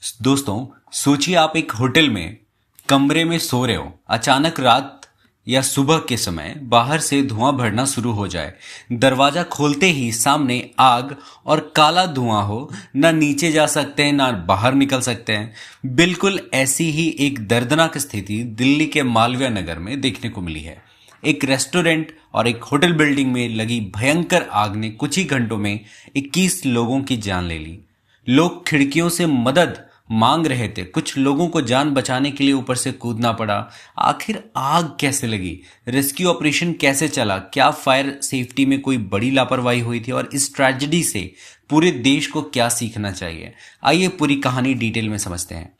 दोस्तों, सोचिए आप एक होटल में कमरे में सो रहे हो। अचानक रात या सुबह के समय बाहर से धुआं भरना शुरू हो जाए। दरवाजा खोलते ही सामने आग और काला धुआं हो। ना नीचे जा सकते हैं ना बाहर निकल सकते हैं। बिल्कुल ऐसी ही एक दर्दनाक स्थिति दिल्ली के मालवीय नगर में देखने को मिली है। एक रेस्टोरेंट और एक होटल बिल्डिंग में लगी भयंकर आग ने कुछ ही घंटों में 21 लोगों की जान ले ली। लोग खिड़कियों से मदद मांग रहे थे। कुछ लोगों को जान बचाने के लिए ऊपर से कूदना पड़ा। आखिर आग कैसे लगी? रेस्क्यू ऑपरेशन कैसे चला? क्या फायर सेफ्टी में कोई बड़ी लापरवाही हुई थी? और इस ट्रेजेडी से पूरे देश को क्या सीखना चाहिए? आइए पूरी कहानी डिटेल में समझते हैं।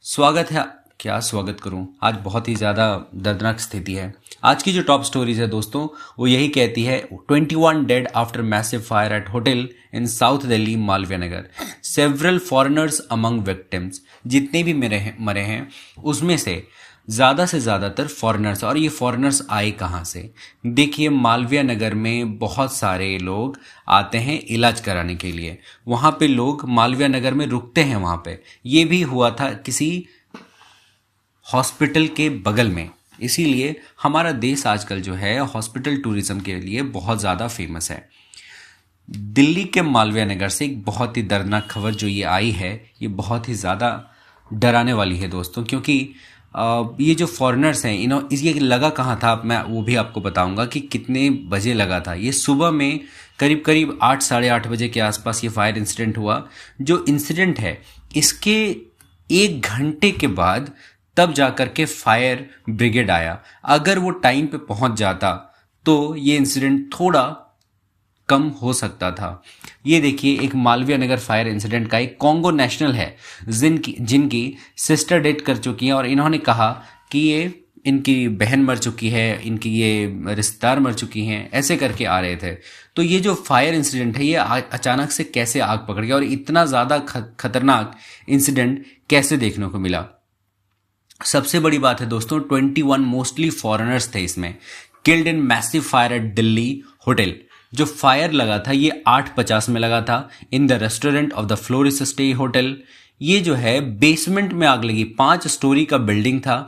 स्वागत है। क्या स्वागत करूं? आज बहुत ही ज़्यादा दर्दनाक स्थिति है। आज की जो टॉप स्टोरीज है दोस्तों, वो यही कहती है 21 dead after massive fire eight hotel in south Delhi Malviya Nagar, several foreigners among victims. जितने भी मरे हैं उसमें से ज़्यादातर फॉरेनर्स। और ये फॉरेनर्स आए कहाँ से? देखिए, मालवीय नगर में बहुत सारे लोग आते हैं इलाज कराने के लिए। वहाँ पे लोग मालवीय नगर में रुकते हैं। वहाँ पे ये भी हुआ था किसी हॉस्पिटल के बगल में। इसीलिए हमारा देश आजकल जो है हॉस्पिटल टूरिज्म के लिए बहुत ज़्यादा फेमस है। दिल्ली के मालवीय नगर से एक बहुत ही दर्दनाक खबर जो ये आई है, ये बहुत ही ज़्यादा डराने वाली है दोस्तों। क्योंकि ये जो फॉरेनर्स हैं ये लगा कहाँ था, मैं वो भी आपको बताऊंगा कि कितने बजे लगा था। ये सुबह में करीब करीब 8 साढ़े 8 बजे के आसपास ये फायर इंसिडेंट हुआ। जो इंसिडेंट है इसके 1 घंटे के बाद तब जाकर के फायर ब्रिगेड आया। अगर वो टाइम पे पहुंच जाता तो ये इंसिडेंट थोड़ा कम हो सकता था। ये देखिए, एक मालवीय नगर फायर इंसिडेंट का एक कॉन्गो नेशनल है जिनकी सिस्टर डेथ कर चुकी है। और इन्होंने कहा कि ये इनकी बहन मर चुकी है, इनकी ये रिश्तेदार मर चुकी हैं, ऐसे करके आ रहे थे। तो ये जो फायर इंसिडेंट है ये अचानक से कैसे आग पकड़ गया और इतना ज़्यादा खतरनाक इंसिडेंट कैसे देखने को मिला? सबसे बड़ी बात है दोस्तों, 21 मोस्टली फॉरेनर्स थे इसमें, killed in massive fire eight Delhi hotel. जो फायर लगा था ये 8:50 में लगा था in the restaurant of the फ्लोरिस stay hotel. ये जो है बेसमेंट में आग लगी। 5 स्टोरी का बिल्डिंग था।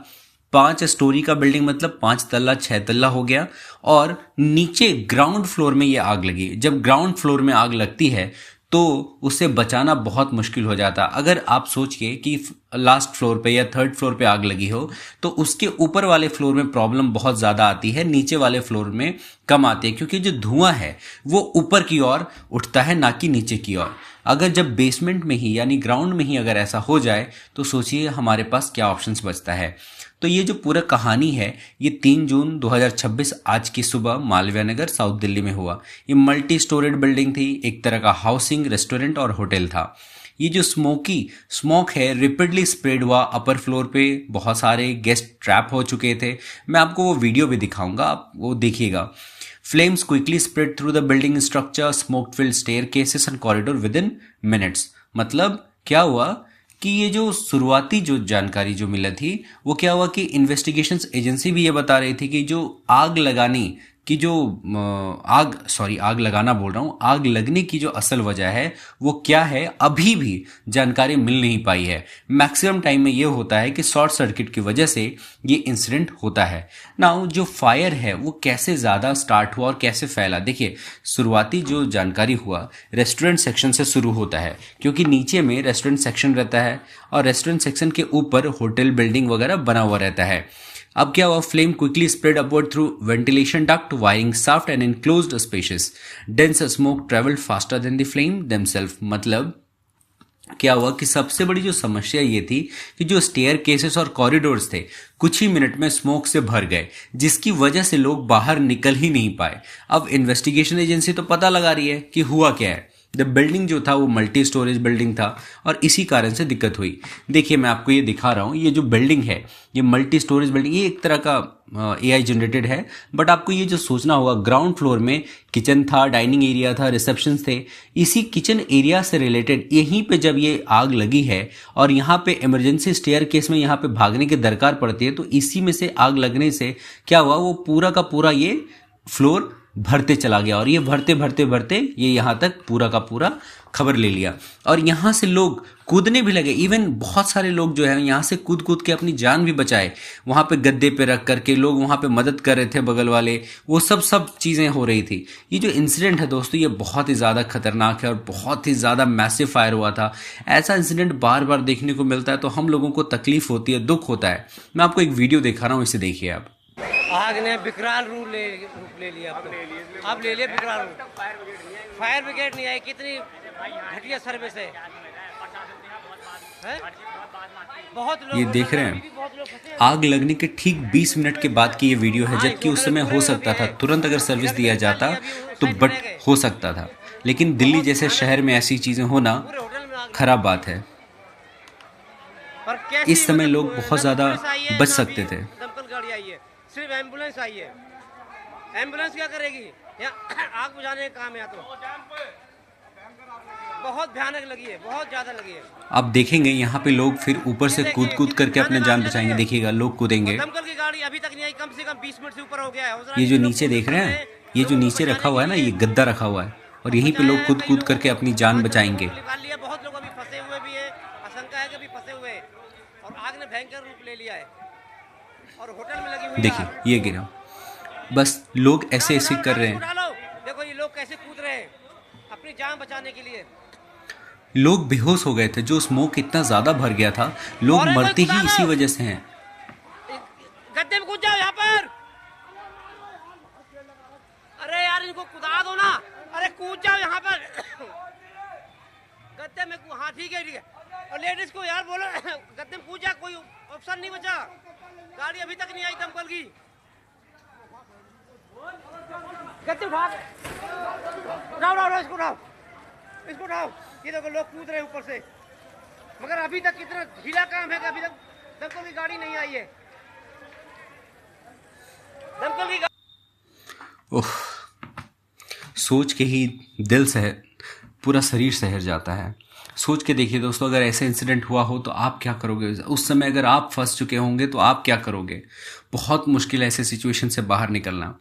5 स्टोरी का बिल्डिंग मतलब 5 तल्ला 6 तल्ला हो गया। और नीचे ग्राउंड फ्लोर में ये आग लगी। जब ग्राउंड फ्लोर में आग लगती है तो उसे बचाना बहुत मुश्किल हो जाता। अगर आप सोचिए कि लास्ट फ्लोर पे या 3rd फ्लोर पे आग लगी हो तो उसके ऊपर वाले फ्लोर में प्रॉब्लम बहुत ज़्यादा आती है, नीचे वाले फ्लोर में कम आती है, क्योंकि जो धुआं है वो ऊपर की ओर उठता है ना कि नीचे की ओर। अगर जब बेसमेंट में ही यानी ग्राउंड में ही अगर ऐसा हो जाए तो सोचिए हमारे पास क्या ऑप्शंस बचता है। तो ये जो पूरा कहानी है ये 3 जून 2026 आज की सुबह मालवीय नगर साउथ दिल्ली में हुआ। ये मल्टी स्टोरेड बिल्डिंग थी, एक तरह का हाउसिंग, रेस्टोरेंट और होटल था। ये जो स्मोक है रिपीटली स्प्रेड हुआ अपर फ्लोर पे। बहुत सारे गेस्ट ट्रैप हो चुके थे। मैं आपको वो वीडियो भी दिखाऊंगा, आप वो देखिएगा। Flames quickly spread through the building structure, smoke field staircases and corridor with in minutes. मतलब क्या हुआ कि ये जो शुरुआती जो जानकारी जो मिली थी वो क्या हुआ कि इन्वेस्टिगेशंस एजेंसी भी ये बता रही थी कि जो आग लगाने की जो आग लगाना बोल रहा हूँ, आग लगने की जो असल वजह है वो क्या है अभी भी जानकारी मिल नहीं पाई है। मैक्सिमम टाइम में ये होता है कि शॉर्ट सर्किट की वजह से ये इंसिडेंट होता है। नाउ जो फायर है वो कैसे ज़्यादा स्टार्ट हुआ और कैसे फैला? देखिए, शुरुआती जो जानकारी हुआ रेस्टोरेंट सेक्शन से शुरू होता है, क्योंकि नीचे में रेस्टोरेंट सेक्शन रहता है और रेस्टोरेंट सेक्शन के ऊपर होटल बिल्डिंग वगैरह बना हुआ रहता है। अब क्या हुआ, flame quickly spread upward through ventilation duct, wiring shaft and enclosed spaces. Dense smoke travelled faster than the flame themself. मतलब क्या हुआ कि सबसे बड़ी जो समस्या ये थी कि जो स्टेयर केसेस और कॉरिडोर्स थे कुछ ही मिनट में स्मोक से भर गए, जिसकी वजह से लोग बाहर निकल ही नहीं पाए। अब इन्वेस्टिगेशन एजेंसी तो पता लगा रही है कि हुआ क्या है। द बिल्डिंग जो था वो मल्टी स्टोरेज बिल्डिंग था और इसी कारण से दिक्कत हुई। देखिए, मैं आपको ये दिखा रहा हूँ, ये जो बिल्डिंग है ये मल्टी स्टोरेज बिल्डिंग, ये एक तरह का AI जनरेटेड है। बट आपको ये जो सोचना होगा, ग्राउंड फ्लोर में किचन था, डाइनिंग एरिया था, रिसेप्शन थे। इसी किचन एरिया से रिलेटेड यहीं पे जब ये आग लगी है और यहाँ पे इमरजेंसी स्टेयर केस में यहाँ पे भागने की दरकार पड़ती है, तो इसी में से आग लगने से क्या हुआ, वो पूरा का पूरा ये फ्लोर भरते चला गया और ये भरते भरते भरते ये यहाँ तक पूरा का पूरा खबर ले लिया। और यहाँ से लोग कूदने भी लगे, इवन बहुत सारे लोग जो है यहाँ से कूद कूद के अपनी जान भी बचाए। वहाँ पे गद्दे पे रख करके लोग वहाँ पे मदद कर रहे थे, बगल वाले, वो सब चीज़ें हो रही थी। ये जो इंसिडेंट है दोस्तों, ये बहुत ही ज़्यादा खतरनाक है और बहुत ही ज़्यादा मैसिव फायर हुआ था। ऐसा इंसिडेंट बार बार देखने को मिलता है तो हम लोगों को तकलीफ होती है, दुख होता है। मैं आपको एक वीडियो दिखा रहा हूँ, इसे देखिए आप। आग ने विकराल रूप ले लिया, अब ले लिया विकराल रूप। फायर ब्रिगेड नहीं आई, कितनी घटिया सर्विस है। बहुत लोग ये देख रहे हैं, आग लगने के ठीक 20 मिनट के बाद की ये वीडियो है, जबकि उस समय हो सकता था तुरंत अगर सर्विस दिया जाता तो बट हो सकता था, लेकिन दिल्ली जैसे शहर में ऐसी चीजें होना खराब बात है। इस समय लोग बहुत ज्यादा बच सकते थे। दमकल गाड़ी आई है, सिर्फ एम्बुलेंस आई है। एम्बुलेंस क्या करेगी? आग बुझाने का काम है। तो बहुत भयानक लगी है, बहुत ज्यादा लगी है। आप देखेंगे यहाँ पे लोग फिर ऊपर से कूद कूद करके अपने जान बचाएंगे। देखिएगा लोग कूदेंगे। दमकल की गाड़ी अभी तक नहीं आई, कम से कम 20 मिनट से ऊपर हो गया है। ये जो नीचे देख रहे हैं, ये जो नीचे रखा हुआ है ना, ये गद्दा रखा हुआ है और यहीं पे लोग कूद कूद करके अपनी जान बचाएंगे। बहुत लोग अभी फंसे हुए भी है, आशंका है कि अभी फंसे हुए हैं और आग ने भयंकर रूप ले लिया है और होटल में लगी हुई। देखिए ये गिरा, बस लोग ऐसे ऐसे कर रहे हैं। देखो ये लोग कैसे कूद रहे हैं अपनी जान बचाने के लिए। लोग बेहोश हो गए थे, जो स्मोक इतना ज्यादा भर गया था, लोग मरते ही इसी वजह से हैं। गद्दे में कूद जाओ यहाँ पर। अरे यार इनको कूदा दो ना, अरे कूद जाओ यहाँ पर। गद्दे में हाँ ठीक है ठीक है। और लेडीज को यार बोलो गद्दे में कूद जा, कोई ऑप्शन नहीं बचा। गाड़ी अभी तक नहीं आई दमकल की। गद्दे उठा, उठाओ इसको उठाओ। ये देखो लोग कूद रहे ऊपर से, मगर अभी तक कितना ढीला काम है कि अभी तक दमकल की गाड़ी नहीं आई है। दमकल की ओह, सोच के ही दिल से पूरा शरीर सहर जाता है। सोच के देखिए दोस्तों, अगर ऐसा इंसिडेंट हुआ हो तो आप क्या करोगे? उस समय अगर आप फंस चुके होंगे तो आप क्या करोगे? बहुत मुश्किल है ऐसे सिचुएशन से बाहर निकलना।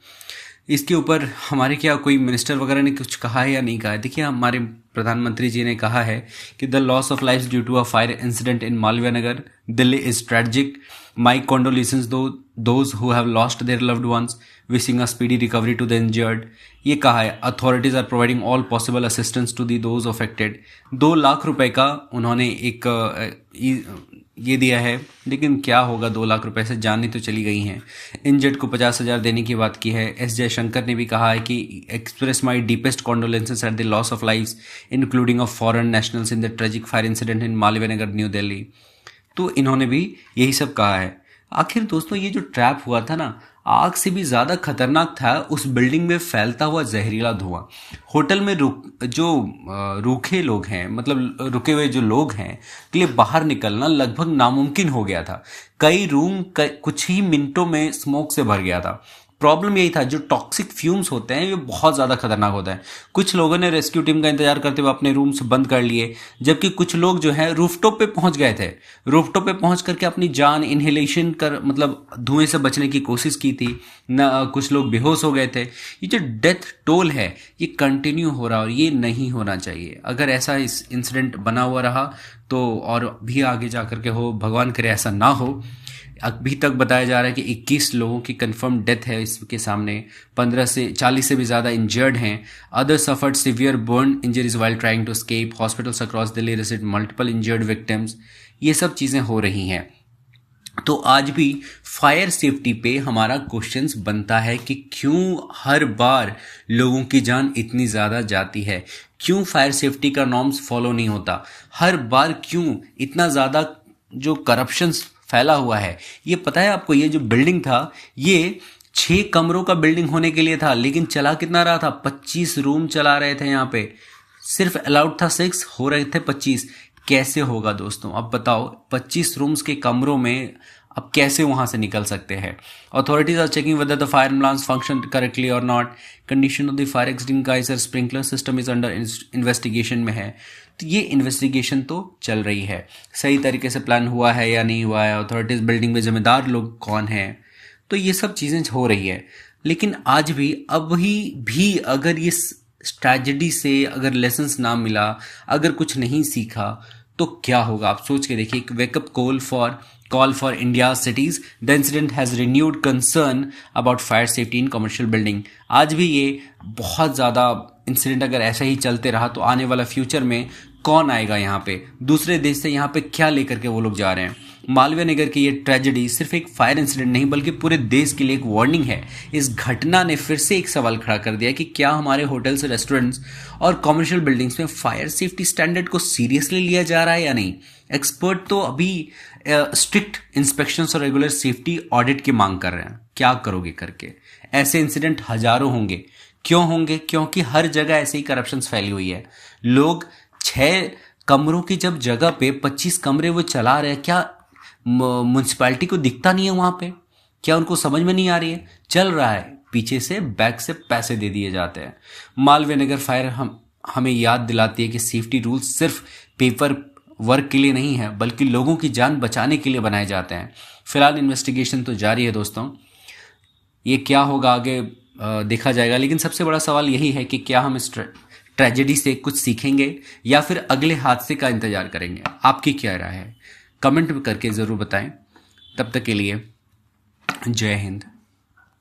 इसके ऊपर हमारे क्या कोई मिनिस्टर वगैरह ने कुछ कहा है या नहीं कहा है? देखिए हमारे प्रधानमंत्री जी ने कहा है कि the loss of life due to a fire incident in Malviya Nagar Delhi is tragic, my condolences those who have lost their loved ones, wishing a speedy recovery to the injured. ये कहा है authorities are providing all possible assistance to the those affected. 2 lakh रुपए का उन्होंने एक ये दिया है, लेकिन क्या होगा 2 लाख रुपए से? जान ही तो चली गई हैं। इंजर्ड को 50,000 देने की बात की है। एस जयशंकर ने भी कहा है कि express my deepest condolences at the loss of life including of foreign nationals in the tragic fire incident in Malviya Nagar new Delhi. तो इन्होंने भी यही सब कहा है। आखिर दोस्तों ये जो ट्रैप हुआ था ना, आग से भी ज्यादा खतरनाक था उस बिल्डिंग में फैलता हुआ जहरीला धुआं। होटल में रूखे लोग हैं, मतलब रुके हुए जो लोग हैं, के लिए बाहर निकलना लगभग नामुमकिन हो गया था। कई रूम कुछ ही मिनटों में स्मोक से भर गया था। प्रॉब्लम यही था, जो टॉक्सिक फ्यूम्स होते हैं ये बहुत ज़्यादा खतरनाक होता है। कुछ लोगों ने रेस्क्यू टीम का इंतजार करते हुए अपने रूम्स बंद कर लिए, जबकि कुछ लोग जो है रूफटॉप पे पहुंच गए थे। रूफटॉप पे पहुंच करके अपनी जान इनहेलेशन कर, मतलब धुएं से बचने की कोशिश की थी न। कुछ लोग बेहोश हो गए थे। ये जो डेथ टोल है ये कंटिन्यू हो रहा और ये नहीं होना चाहिए। अगर ऐसा इस इंसिडेंट बना हुआ रहा तो और भी आगे जा करके हो, भगवान करे ऐसा ना हो। अभी तक बताया जा रहा है कि 21 लोगों की कंफर्म डेथ है इसके सामने, 15 से 40 से भी ज़्यादा इंजर्ड हैं। Other suffered severe burn injuries while trying to escape, hospitals across Delhi received multiple injured victims. ये सब चीज़ें हो रही हैं। तो आज भी फायर सेफ्टी पे हमारा क्वेश्चंस बनता है कि क्यों हर बार लोगों की जान इतनी ज़्यादा जाती है? क्यों फायर सेफ्टी का नॉर्म्स फॉलो नहीं होता? हर बार क्यों इतना ज़्यादा जो करप्शंस फैला हुआ है? ये पता है आपको, ये जो बिल्डिंग था ये 6 कमरों का बिल्डिंग होने के लिए था, लेकिन चला कितना रहा था? 25 रूम चला रहे थे यहाँ पे। सिर्फ अलाउड था 6, हो रहे थे 25। कैसे होगा दोस्तों? अब बताओ 25 रूम्स के कमरों में अब कैसे वहां से निकल सकते हैं? Authorities are checking whether the fire alarms function correctly और not. Condition of the fire extinguisher sprinkler system is under investigation में है। तो ये इन्वेस्टिगेशन तो चल रही है, सही तरीके से प्लान हुआ है या नहीं हुआ है, अथॉरिटीज बिल्डिंग में जिम्मेदार लोग कौन हैं, तो ये सब चीज़ें हो रही है। लेकिन आज भी अभी भी अगर ये ट्रेजेडी से अगर लेसन्स ना मिला, अगर कुछ नहीं सीखा, तो क्या होगा आप सोच के देखिए। एक wake up call for India cities, the incident has renewed concern about fire safety in commercial building. आज भी ये बहुत ज़्यादा इंसिडेंट अगर ऐसा ही चलते रहा तो आने वाला फ्यूचर में कौन आएगा यहाँ पे, दूसरे देश से यहाँ पे क्या लेकर के वो लोग जा रहे हैं। मालवीय नगर की ये ट्रेजेडी सिर्फ एक फायर इंसिडेंट नहीं बल्कि पूरे देश के लिए एक वार्निंग है। इस घटना ने फिर से एक सवाल खड़ा कर दिया कि क्या हमारे होटल्स, रेस्टोरेंट्स और कमर्शियल बिल्डिंग्स में फायर सेफ्टी स्टैंडर्ड को सीरियसली लिया जा रहा है या नहीं। एक्सपर्ट तो अभी स्ट्रिक्ट इंस्पेक्शंस और रेगुलर सेफ्टी ऑडिट की मांग कर रहे हैं। क्या करोगे करके? ऐसे इंसिडेंट हजारों होंगे। क्यों होंगे? क्योंकि हर जगह ऐसे ही करप्शन फैली हुई है। लोग 6 कमरों की जब जगह पे 25 कमरे वो चला रहे हैं, क्या म्युनिसिपैलिटी को दिखता नहीं है वहां पे? क्या उनको समझ में नहीं आ रही है? चल रहा है, पीछे से बैक से पैसे दे दिए जाते हैं। मालवीय नगर फायर हमें याद दिलाती है कि सेफ्टी रूल्स सिर्फ पेपर वर्क के लिए नहीं है बल्कि लोगों की जान बचाने के लिए बनाए जाते हैं। फिलहाल इन्वेस्टिगेशन तो जारी है दोस्तों, ये क्या होगा आगे देखा जाएगा। लेकिन सबसे बड़ा सवाल यही है कि क्या हम इस ट्रेजेडी से कुछ सीखेंगे या फिर अगले हादसे का इंतजार करेंगे? आपकी क्या राय है? कमेंट करके ज़रूर बताएं। तब तक के लिए जय हिंद।